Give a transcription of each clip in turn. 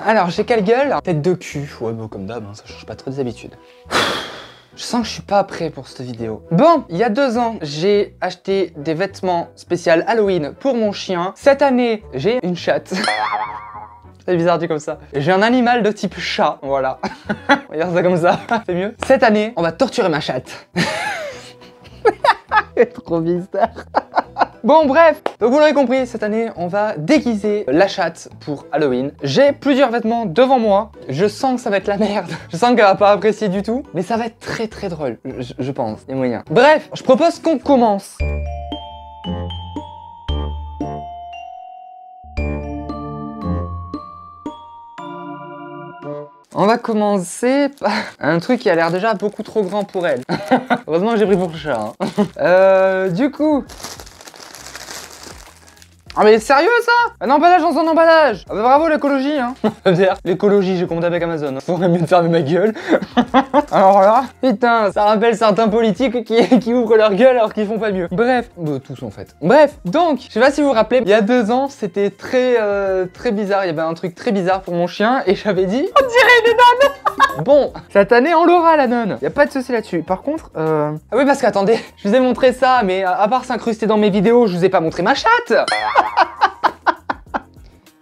Alors, j'ai quelle gueule? Tête de cul. Ouais, bon, comme d'hab, hein, ça change pas trop des habitudes. Je sens que je suis pas prêt pour cette vidéo. Bon, il y a 2 ans, j'ai acheté des vêtements spéciaux Halloween pour mon chien. Cette année, j'ai une chatte. C'est bizarre dit comme ça. J'ai un animal de type chat, voilà. On va dire ça comme ça, c'est mieux. Cette année, on va torturer ma chatte. C'est trop bizarre. Bon bref, donc vous l'aurez compris, cette année on va déguiser la chatte pour Halloween. J'ai plusieurs vêtements devant moi, je sens que ça va être la merde, je sens qu'elle va pas apprécier du tout, mais ça va être très drôle, je pense, il y a moyen. Bref, je propose qu'on commence. On va commencer par un truc qui a l'air déjà beaucoup trop grand pour elle. Heureusement que j'ai pris pour le chat. Hein. Du coup... Ah mais sérieux ça? Un emballage dans un emballage. Ah bah bravo l'écologie hein. L'écologie, j'ai commandé avec Amazon. Faudrait mieux de fermer ma gueule. Alors là, putain, ça rappelle certains politiques qui ouvrent leur gueule alors qu'ils font pas mieux. Bref, tous en fait. Bref, donc, je sais pas si vous vous rappelez, il y a 2 ans, c'était très bizarre. Il y avait un truc très bizarre pour mon chien et j'avais dit, on dirait une nonne. Bon, cette année on l'aura la nonne. Y a pas de souci là-dessus. Par contre, ah oui parce qu'attendez, je vous ai montré ça, mais à part s'incruster dans mes vidéos, je vous ai pas montré ma chatte.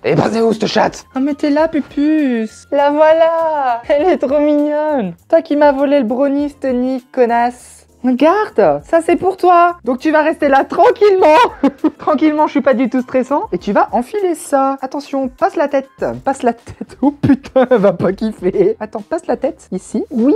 Elle est passée où cette chatte? Oh mais t'es là Pupus. La voilà. Elle est trop mignonne. Toi qui m'as volé le brownie, Tony, connasse. Regarde, ça c'est pour toi. Donc tu vas rester là tranquillement. Tranquillement, je suis pas du tout stressant. Et tu vas enfiler ça. Attention, passe la tête. Passe la tête. Oh putain, elle va pas kiffer. Attends, passe la tête, ici. Oui,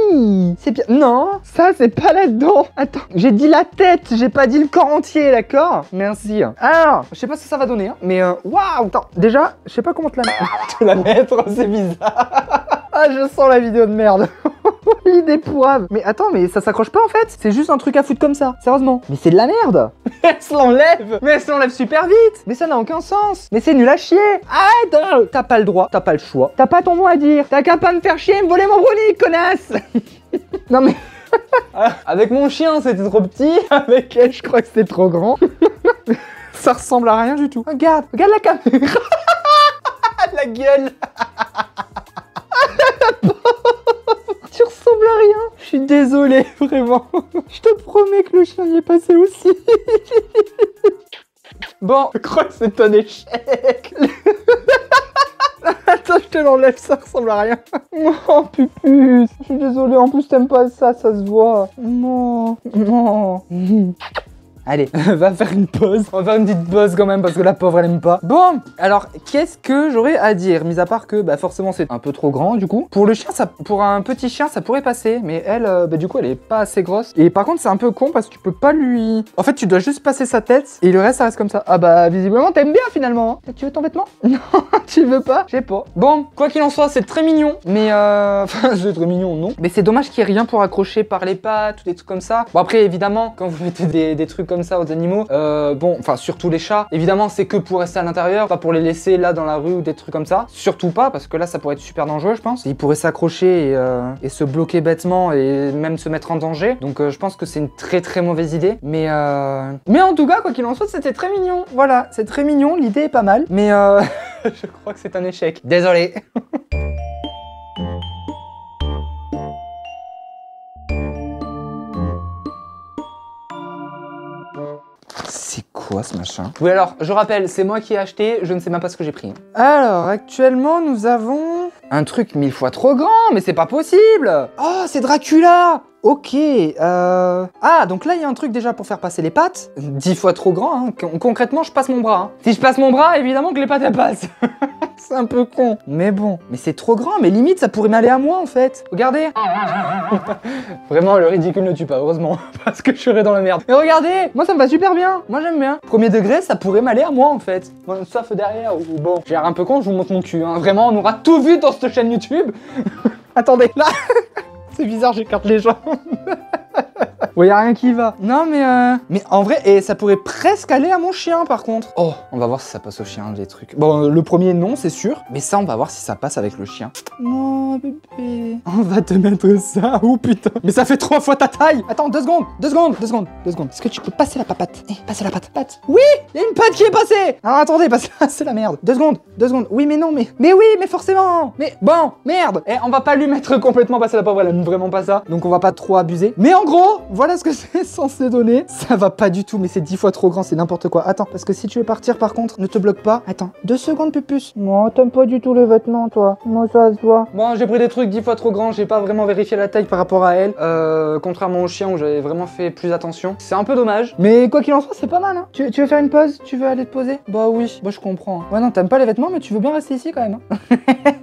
c'est bien. Non, ça c'est pas là-dedans. Attends, j'ai dit la tête, j'ai pas dit le corps entier, d'accord? Merci. Alors, je sais pas ce que ça va donner, hein, mais waouh. Attends, déjà, je sais pas comment te la mettre. Te la mettre, c'est bizarre. Ah, je sens la vidéo de merde. L'idée pourrave. Mais attends, mais ça s'accroche pas en fait. C'est juste un truc à foutre comme ça. Sérieusement. Mais c'est de la merde. Elle se l'enlève. Mais elle se l'enlève super vite. Mais ça n'a aucun sens. Mais c'est nul à chier. Arrête. T'as pas le droit. T'as pas le choix. T'as pas ton mot à dire. T'as qu'à pas me faire chier et me voler mon brownie, connasse. Non mais... Avec mon chien, c'était trop petit. Avec elle, je crois que c'était trop grand. Ça ressemble à rien du tout. Regarde la caméra. La gueule. Tu ressembles à rien. Je suis désolée, vraiment. Je te promets que le chien y est passé aussi. Bon, je crois que c'est un échec. Attends, je te l'enlève, ça ressemble à rien. Oh, Pupus. Je suis désolée, en plus t'aimes pas ça, ça se voit. Non. Allez, va faire une pause. On va faire une petite pause quand même parce que la pauvre elle aime pas. Bon, alors qu'est-ce que j'aurais à dire? Mis à part que bah forcément c'est un peu trop grand du coup. Pour le chien, pour un petit chien ça pourrait passer, mais elle, bah du coup elle est pas assez grosse. Et par contre c'est un peu con parce que tu peux pas lui... En fait tu dois juste passer sa tête et le reste ça reste comme ça. Ah bah visiblement t'aimes bien finalement. Hein. Tu veux ton vêtement? Non, tu veux pas? Je sais pas. Bon, quoi qu'il en soit c'est très mignon, mais enfin c'est très mignon non. Mais c'est dommage qu'il y ait rien pour accrocher par les pattes ou des trucs comme ça. Bon après évidemment quand vous mettez des trucs comme ça aux animaux, bon, enfin surtout les chats, évidemment c'est que pour rester à l'intérieur, pas pour les laisser là dans la rue ou des trucs comme ça, surtout pas parce que là ça pourrait être super dangereux je pense, ils pourraient s'accrocher et se bloquer bêtement et même se mettre en danger, donc je pense que c'est une très mauvaise idée, mais en tout cas quoi qu'il en soit c'était très mignon, voilà, c'est très mignon, l'idée est pas mal, mais je crois que c'est un échec, désolé. C'est quoi ce machin? Oui alors, je rappelle, c'est moi qui ai acheté, je ne sais même pas ce que j'ai pris. Alors, actuellement, nous avons un truc 1000 fois trop grand, mais c'est pas possible! Oh, c'est Dracula! Ok, Ah, donc là, il y a un truc déjà pour faire passer les pattes. 10 fois trop grand, hein. Concrètement, je passe mon bras. Hein. Si je passe mon bras, évidemment que les pattes, elles passent. C'est un peu con. Mais bon, mais c'est trop grand, mais limite, ça pourrait m'aller à moi, en fait. Regardez. Vraiment, le ridicule ne tue pas, heureusement. Parce que je serais dans la merde. Mais regardez, moi, ça me va super bien. Moi, j'aime bien. Premier degré, ça pourrait m'aller à moi, en fait. Bon, sauf derrière, ou bon. J'ai l'air un peu con, je vous montre mon cul. Hein. Vraiment, on aura tout vu dans cette chaîne YouTube. Attendez, là. C'est bizarre, j'écarte les jambes. Ouais, y a rien qui va. Non, mais en vrai, et ça pourrait presque aller à mon chien, par contre. Oh, on va voir si ça passe au chien, les trucs. Bon, le premier, non, c'est sûr. Mais ça, on va voir si ça passe avec le chien. Non, bébé. On va te mettre ça. Oh, putain. Mais ça fait 3 fois ta taille. Attends, 2 secondes. 2 secondes. 2 secondes. 2 secondes. Est-ce que tu peux passer la papate? Passer la patte. Oui, il y a une patte qui est passée. Alors, attendez, parce que c'est la merde. 2 secondes. 2 secondes. Oui, mais non, mais oui, mais forcément. Mais bon, merde. Et on va pas lui mettre complètement passer la pauvre. Elle aime vraiment pas ça. Donc, on va pas trop abuser. Mais en gros, voilà ce que c'est censé donner. Ça va pas du tout, mais c'est 10 fois trop grand. C'est n'importe quoi. Attends, parce que si tu veux partir, par contre, ne te bloque pas. Attends, 2 secondes, pupus. Non, t'aimes pas du tout les vêtements, toi. Moi, ça se voit. Bon, j'ai pris des trucs 10 fois trop grands. J'ai pas vraiment vérifié la taille par rapport à elle. Contrairement au chien où j'avais vraiment fait plus attention. C'est un peu dommage. Mais quoi qu'il en soit, c'est pas mal, hein. Tu veux faire une pause? Tu veux aller te poser? Bah oui, bah je comprends. Ouais, non, t'aimes pas les vêtements, mais tu veux bien rester ici quand même, hein.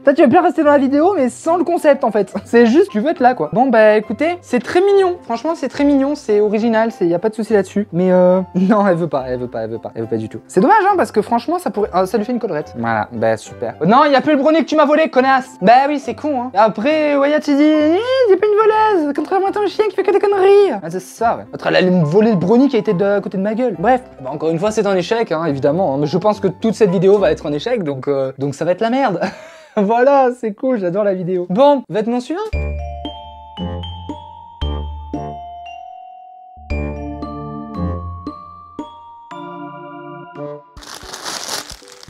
Toi, tu veux bien rester dans la vidéo, mais sans le concept, en fait. C'est juste, tu veux être là, quoi. Bon, bah écoutez, c'est très mignon. Franchement, c'est très mignon. C'est original. Y a pas de souci là-dessus. Mais non, elle veut pas du tout. C'est dommage, hein, parce que franchement, ça pourrait. Ça lui fait une collerette. Voilà, bah super. Non, y a plus le brownie que tu m'as volé, connasse. Bah oui, c'est con, hein. Après, Wyatt, tu dis, c'est pas une voleuse. Contrairement à ton chien qui fait que des conneries. Ah, c'est ça, ouais. L'autre, elle allait me voler le brownie qui a été à côté de ma gueule. Bref, bah, encore une fois, c'est un échec, hein, évidemment. Hein. Mais je pense que toute cette vidéo va être un échec, donc ça va être la merde. Voilà, c'est cool, j'adore la vidéo. Bon, vêtement suivant.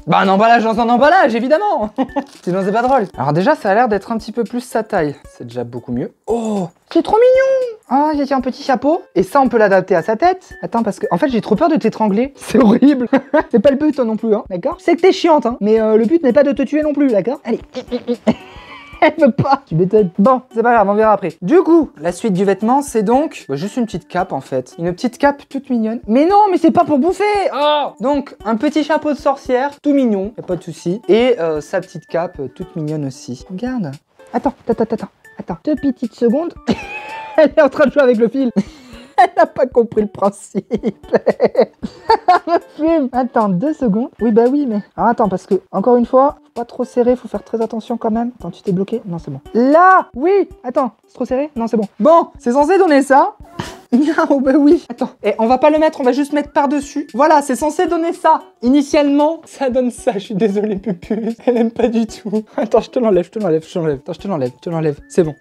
Bah un emballage dans un emballage, évidemment. Sinon c'est pas drôle. Alors déjà, ça a l'air d'être un petit peu plus sa taille. C'est déjà beaucoup mieux. Oh, c'est trop mignon. Ah, il y a un petit chapeau. Et ça, on peut l'adapter à sa tête. Attends, parce que en fait, j'ai trop peur de t'étrangler. C'est horrible. C'est pas le but, toi non plus, hein. D'accord? Je sais que t'es chiante, hein. Mais le but n'est pas de te tuer non plus, d'accord? Allez. Elle veut pas. Tu m'étonnes. Bon, c'est pas grave, on verra après. Du coup, la suite du vêtement, c'est donc juste une petite cape en fait. Une petite cape toute mignonne. Mais non, mais c'est pas pour bouffer. Oh. Donc, un petit chapeau de sorcière, tout mignon, y a pas de souci. Et sa petite cape, toute mignonne aussi. Regarde. Attends. 2 petites secondes. Elle est en train de jouer avec le fil. Elle n'a pas compris le principe. Me fume. Attends, 2 secondes. Oui, bah oui, mais... Alors, attends, parce que, encore une fois, faut pas trop serré, faut faire très attention quand même. Attends, tu t'es bloqué? Non, c'est bon. Là. Oui. Attends, c'est trop serré? Non, c'est bon. Bon, c'est censé donner ça. Oh bah oui. Attends, et on va pas le mettre, on va juste mettre par-dessus. Voilà, c'est censé donner ça. Initialement, ça donne ça. Je suis désolé, Pupus. Elle aime pas du tout. Attends, je te l'enlève. Attends, je te l'enlève. C'est bon.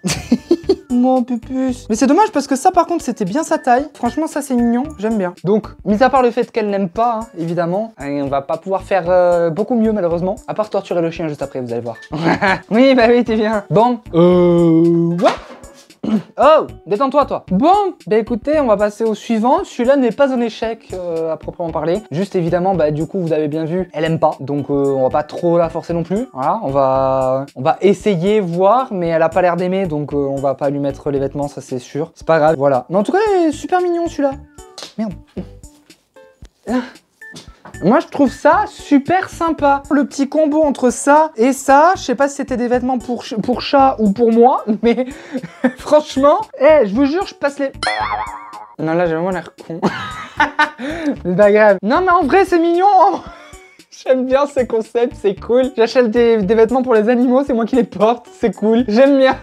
Mon Pupus. Mais c'est dommage parce que ça, par contre, c'était bien sa taille. Franchement, ça, c'est mignon. J'aime bien. Donc, mis à part le fait qu'elle n'aime pas, hein, évidemment, on va pas pouvoir faire beaucoup mieux, malheureusement. À part torturer le chien juste après, vous allez voir. Oui, bah oui, t'es bien. Bon. Ouais. Oh, détends-toi, toi. Bon, bah écoutez, on va passer au suivant. Celui-là n'est pas un échec à proprement parler. Juste évidemment, bah du coup, vous avez bien vu, elle aime pas. Donc on va pas trop la forcer non plus. Voilà, on va essayer, voir, mais elle a pas l'air d'aimer, donc on va pas lui mettre les vêtements, ça c'est sûr. C'est pas grave, voilà. Mais en tout cas, il est super mignon celui-là. Merde. Moi, je trouve ça super sympa. Le petit combo entre ça et ça, je sais pas si c'était des vêtements pour chat ou pour moi, mais franchement, je vous jure, je passe les... Non, là, j'ai vraiment l'air con. C'est pas grave. Non, mais en vrai, c'est mignon. J'aime bien ces concepts, c'est cool. J'achète des vêtements pour les animaux, c'est moi qui les porte, c'est cool. J'aime bien.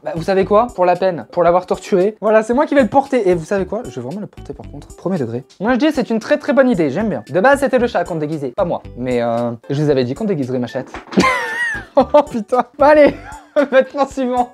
Bah, vous savez quoi? Pour la peine, pour l'avoir torturé, voilà, c'est moi qui vais le porter. Et vous savez quoi? Je vais vraiment le porter par contre, premier degré. Moi je dis c'est une très très bonne idée, j'aime bien. De base c'était le chat qu'on déguisait, pas moi. Mais je vous avais dit qu'on déguiserait ma chatte. Oh putain. Bah, allez, vêtement suivant.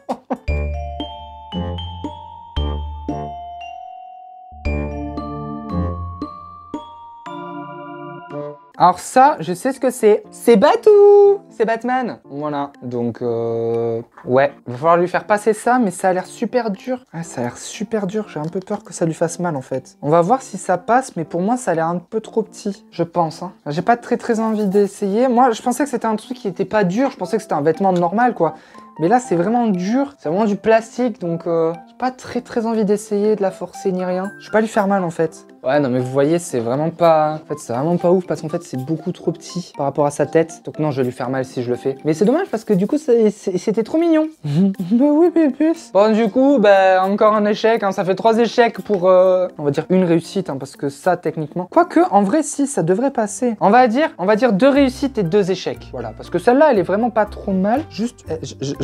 Alors ça, je sais ce que c'est. C'est Batou! C'est Batman. Voilà. Donc, ouais. Il va falloir lui faire passer ça, mais ça a l'air super dur. Ouais, ça a l'air super dur. J'ai un peu peur que ça lui fasse mal, en fait. On va voir si ça passe, mais pour moi, ça a l'air un peu trop petit, je pense. Hein. J'ai pas très envie d'essayer. Moi, je pensais que c'était un truc qui était pas dur. Je pensais que c'était un vêtement normal, quoi. Mais là, c'est vraiment dur. C'est vraiment du plastique, donc j'ai pas très envie d'essayer, de la forcer ni rien. Je vais pas lui faire mal, en fait. Ouais, non, mais vous voyez, c'est vraiment pas... En fait, c'est vraiment pas ouf parce qu'en fait, c'est beaucoup trop petit par rapport à sa tête. Donc non, je vais lui faire mal si je le fais. Mais c'est dommage parce que du coup, c'était trop mignon. Bah oui, Pépus. Bon, du coup, bah, encore un échec. Hein. Ça fait 3 échecs pour, on va dire, une réussite. Hein, parce que ça, techniquement... Quoique, en vrai, si, ça devrait passer. On va dire 2 réussites et 2 échecs. Voilà, parce que celle-là, elle est vraiment pas trop mal. Juste,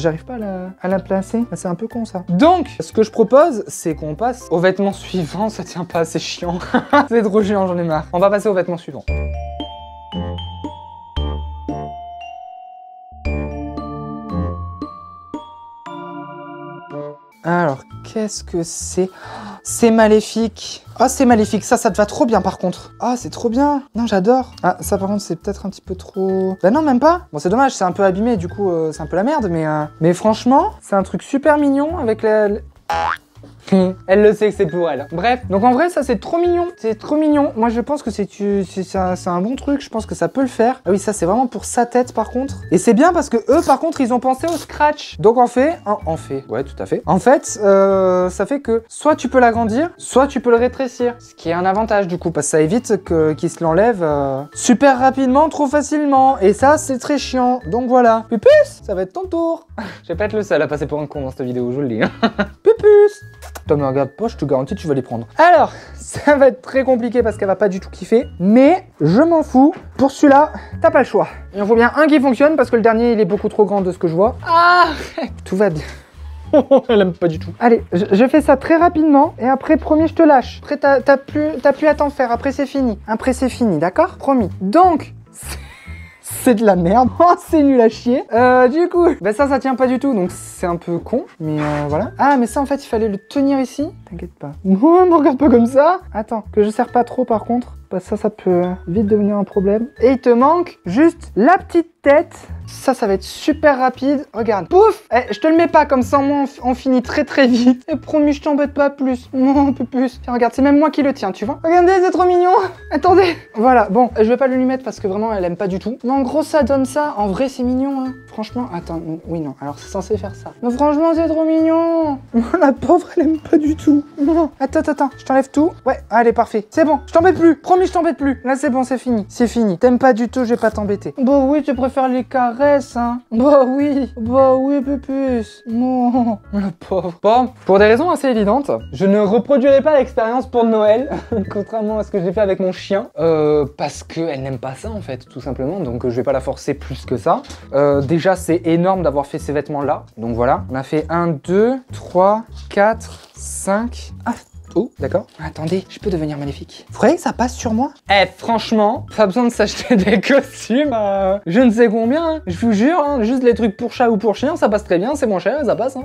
j'arrive pas à la placer. C'est un peu con ça. Donc, ce que je propose, c'est qu'on passe au vêtement suivant. Ça tient pas, c'est chiant. C'est trop chiant, j'en ai marre. On va passer au vêtement suivant. Alors, qu'est-ce que c'est? C'est maléfique. Ah, c'est maléfique. Ça te va trop bien par contre. Ah, c'est trop bien. Non, j'adore. Ah, ça par contre, c'est peut-être un petit peu trop... Bah non, même pas. Bon, c'est dommage, c'est un peu abîmé, du coup, c'est un peu la merde. Mais franchement, c'est un truc super mignon avec la... Elle le sait que c'est pour elle. Bref, donc en vrai, ça c'est trop mignon. C'est trop mignon. Moi, je pense que c'est un bon truc. Je pense que ça peut le faire. Ah oui, ça c'est vraiment pour sa tête par contre. Et c'est bien parce que eux, par contre, ils ont pensé au scratch. Donc ouais, tout à fait. En fait, ça fait que soit tu peux l'agrandir, soit tu peux le rétrécir. Ce qui est un avantage du coup, parce que ça évite qu'il se l'enlève super rapidement, trop facilement. Et ça, c'est très chiant. Donc voilà. Pupus, ça va être ton tour. Je vais pas être le seul à passer pour un con dans cette vidéo, je vous le dis. Pupus. Toi, me regarde pas, je te garantis, tu vas les prendre. Alors, ça va être très compliqué parce qu'elle va pas du tout kiffer. Mais je m'en fous. Pour celui-là, t'as pas le choix. Il en faut bien un qui fonctionne parce que le dernier, il est beaucoup trop grand de ce que je vois. Ah, tout va bien. Elle aime pas du tout. Allez, je fais ça très rapidement et après, promis, je te lâche. Après, t'as plus à t'en faire. Après, c'est fini. Après, c'est fini, d'accord? Promis. Donc... C'est de la merde. Oh, c'est nul à chier. Du coup, bah ça tient pas du tout, donc c'est un peu con. Mais voilà. Ah, mais ça, en fait, il fallait le tenir ici. T'inquiète pas. Non, me regarde pas comme ça. Attends, que je serre pas trop, par contre. Bah ça peut vite devenir un problème. Et il te manque juste la petite tête. Ça va être super rapide. Regarde. Pouf. Je te le mets pas comme ça, moi, on finit très très vite. Et promis, je t'embête pas plus. Non, un peu plus. Tiens, regarde, c'est même moi qui le tiens, tu vois. Regardez, c'est trop mignon. Attendez. Voilà, bon, je vais pas le lui mettre parce que vraiment, elle aime pas du tout. Mais en gros, ça donne ça. En vrai, c'est mignon, hein. Franchement, attends, oui, non. Alors, c'est censé faire ça. Mais franchement, c'est trop mignon. La pauvre, elle aime pas du tout. Non. Attends, je t'enlève tout. Ouais, allez, parfait. C'est bon, je t'embête plus. Promis, je t'embête plus. Là, c'est bon, c'est fini. C'est fini. T'aimes pas du tout, je vais pas t'embêter. Bah oui, tu préfères les caresses, hein. Bah oui, pupus. Non, la pauvre. Bon, pour des raisons assez évidentes, je ne reproduirai pas l'expérience pour Noël, contrairement à ce que j'ai fait avec mon chien, parce qu'elle n'aime pas ça, en fait, tout simplement. Donc, je vais pas la forcer plus que ça. Déjà, c'est énorme d'avoir fait ces vêtements-là. Donc voilà, on a fait 1, 2, 3, 4, 5... Ah, oh, d'accord. Attendez, je peux devenir maléfique. Vous croyez que ça passe sur moi? Franchement, pas besoin de s'acheter des costumes je ne sais combien, hein. Je vous jure, hein, juste les trucs pour chat ou pour chien, ça passe très bien, c'est moins cher et ça passe, hein.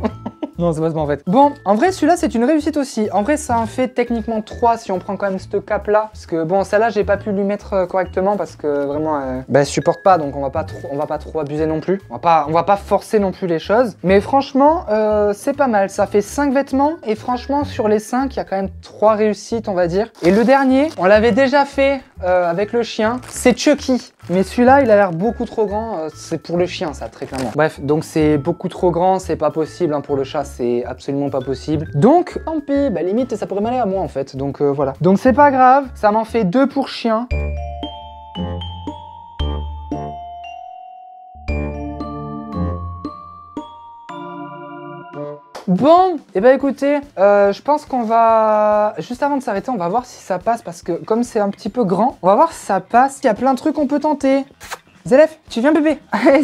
Non, c'est pas ça en fait. Bon, en vrai, celui-là, c'est une réussite aussi. En vrai, ça en fait techniquement 3 si on prend quand même cette cape-là. Parce que bon, celle-là, j'ai pas pu lui mettre correctement parce que vraiment, elle supporte pas, donc on va pas trop abuser non plus. On va pas forcer non plus les choses. Mais franchement, c'est pas mal. Ça fait 5 vêtements et franchement, sur les 5, il y a quand même 3 réussites, on va dire. Et le dernier, on l'avait déjà fait avec le chien. C'est Chucky. Mais celui-là, il a l'air beaucoup trop grand. C'est pour le chien, ça, très clairement. Bref, donc c'est beaucoup trop grand. C'est pas possible, hein, pour le chat, c'est absolument pas possible. Donc, tant pis, bah limite, ça pourrait m'aller à moi, en fait. Donc, voilà. Donc, c'est pas grave. Ça m'en fait 2 pour chien. Bon, et bah écoutez, je pense qu'on va... Juste avant de s'arrêter, on va voir si ça passe parce que comme c'est un petit peu grand, on va voir si ça passe. Il y a plein de trucs qu'on peut tenter. Zélef, tu viens bébé?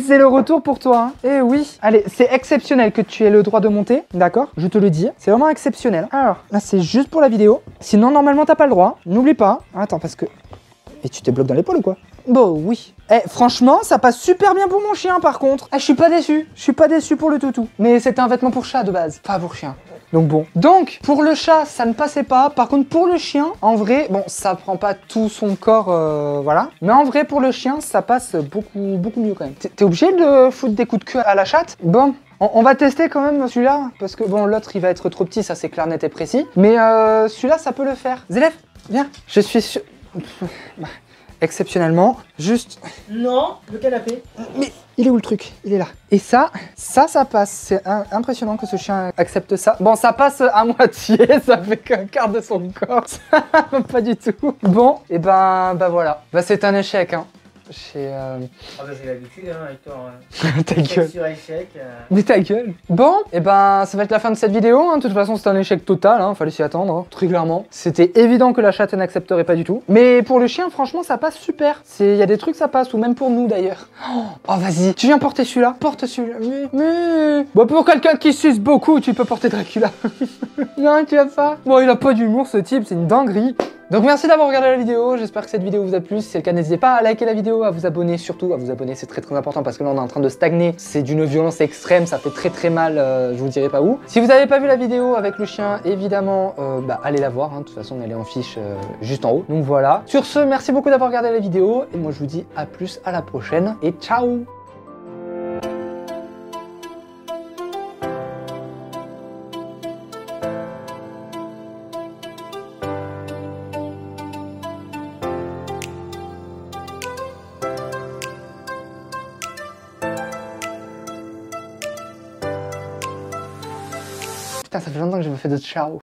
C'est le retour pour toi, hein. Eh oui. Allez, c'est exceptionnel que tu aies le droit de monter, d'accord? Je te le dis, c'est vraiment exceptionnel. Alors, là c'est juste pour la vidéo. Sinon, normalement, t'as pas le droit. N'oublie pas. Attends, parce que... Et tu t'es bloqué dans l'épaule ou quoi? Bon, oui. Franchement, ça passe super bien pour mon chien, par contre. Je suis pas déçu. Je suis pas déçu pour le toutou. Mais c'était un vêtement pour chat de base, pas pour chien. Donc bon. Donc, pour le chat, ça ne passait pas. Par contre, pour le chien, en vrai, bon, ça prend pas tout son corps, voilà. Mais en vrai, pour le chien, ça passe beaucoup mieux quand même. T'es obligé de foutre des coups de queue à la chatte? Bon. On va tester quand même celui-là, parce que bon, l'autre, il va être trop petit, ça c'est clair, net et précis. Mais celui-là, ça peut le faire. Zélef, viens. Je suis sûr... Exceptionnellement, juste... Non, le canapé. Mais il est où le truc? Il est là. Et ça passe. C'est impressionnant que ce chien accepte ça. Bon, ça passe à moitié, ça fait qu'un quart de son corps. Pas du tout. Bon, et ben voilà. Bah c'est un échec, hein. chez... Ah bah j'ai l'habitude hein, avec toi. Hein. Ta gueule. Sur échec. Mais ta gueule. Bon, et ben ça va être la fin de cette vidéo. Hein. De toute façon, c'est un échec total. Hein. Fallait s'y attendre, hein. Très clairement. C'était évident que la chatte elle n'accepterait pas du tout. Mais pour le chien, franchement, ça passe super. Il y a des trucs, ça passe. Ou même pour nous d'ailleurs. Oh, vas-y. Tu viens porter celui-là. Porte celui-là. Mais... Bon, pour quelqu'un qui suce beaucoup, tu peux porter Dracula. Non, tu vas pas. Bon, il a pas d'humour ce type. C'est une dinguerie. Donc merci d'avoir regardé la vidéo, j'espère que cette vidéo vous a plu. Si c'est le cas, n'hésitez pas à liker la vidéo, à vous abonner, surtout à vous abonner, c'est très important parce que là on est en train de stagner. C'est d'une violence extrême, ça fait très mal, je vous dirai pas où. Si vous n'avez pas vu la vidéo avec le chien, évidemment, allez la voir, hein. De toute façon elle est en fiche juste en haut. Donc voilà. Sur ce, merci beaucoup d'avoir regardé la vidéo et moi je vous dis à plus, à la prochaine et ciao. Putain, ça fait longtemps que j'ai pas fait de ciao.